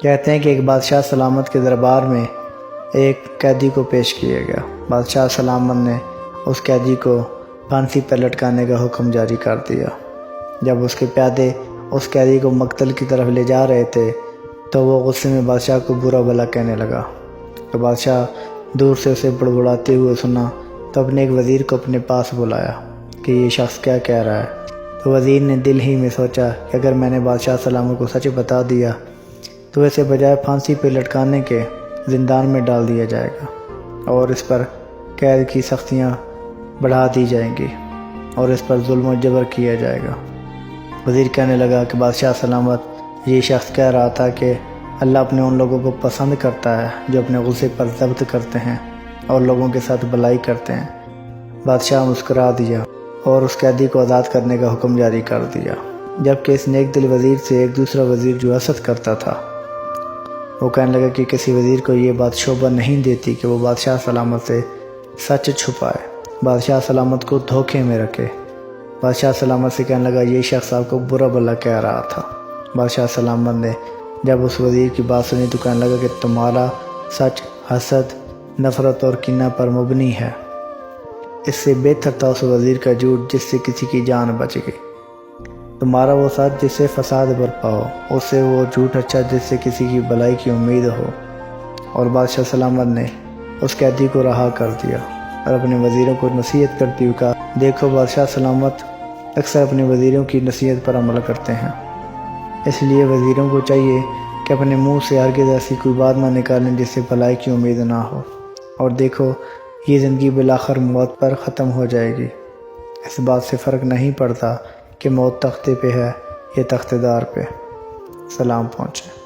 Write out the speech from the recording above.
کہتے ہیں کہ ایک بادشاہ سلامت کے دربار میں ایک قیدی کو پیش کیا گیا۔ بادشاہ سلامت نے اس قیدی کو پھانسی پر لٹکانے کا حکم جاری کر دیا۔ جب اس کے پیادے اس قیدی کو مقتل کی طرف لے جا رہے تھے تو وہ غصے میں بادشاہ کو برا بھلا کہنے لگا۔ تو بادشاہ دور سے اسے بڑبڑاتے ہوئے سنا تو اپنے ایک وزیر کو اپنے پاس بلایا کہ یہ شخص کیا کہہ رہا ہے۔ تو وزیر نے دل ہی میں سوچا کہ اگر میں نے بادشاہ سلامت کو سچ بتا دیا تو اسے بجائے پھانسی پہ لٹکانے کے زندان میں ڈال دیا جائے گا اور اس پر قید کی سختیاں بڑھا دی جائیں گی اور اس پر ظلم و جبر کیا جائے گا۔ وزیر کہنے لگا کہ بادشاہ سلامت، یہ شخص کہہ رہا تھا کہ اللہ اپنے ان لوگوں کو پسند کرتا ہے جو اپنے غصے پر ضبط کرتے ہیں اور لوگوں کے ساتھ بھلائی کرتے ہیں۔ بادشاہ مسکرا دیا اور اس قیدی کو آزاد کرنے کا حکم جاری کر دیا، جبکہ اس نیک دل وزیر سے ایک دوسرا وزیر جو حسد کرتا تھا وہ کہنے لگا کہ کسی وزیر کو یہ بات شوبہ نہیں دیتی کہ وہ بادشاہ سلامت سے سچ چھپائے، بادشاہ سلامت کو دھوکے میں رکھے۔ بادشاہ سلامت سے کہنے لگا یہ شخص آپ کو برا بھلا کہہ رہا تھا۔ بادشاہ سلامت نے جب اس وزیر کی بات سنی تو کہنے لگا کہ تمہارا سچ حسد، نفرت اور کینہ پر مبنی ہے۔ اس سے بہتر تھا اس وزیر کا جھوٹ جس سے کسی کی جان بچ گئی۔ تمہارا وہ سچ جس سے فساد برپا ہو، اس سے وہ جھوٹ اچھا جس سے کسی کی بھلائی کی امید ہو۔ اور بادشاہ سلامت نے اس قیدی کو رہا کر دیا اور اپنے وزیروں کو نصیحت کرتے ہوئے کہا، دیکھو بادشاہ سلامت اکثر اپنے وزیروں کی نصیحت پر عمل کرتے ہیں، اس لیے وزیروں کو چاہیے کہ اپنے منہ سے ہرگز ایسی کوئی بات نہ نکالیں جس سے بھلائی کی امید نہ ہو۔ اور دیکھو یہ زندگی بالآخر موت پر ختم ہو جائے گی، اس بات سے فرق نہیں پڑتا کہ موت تختے پہ ہے یا تختے دار پہ۔ سلام پہنچے۔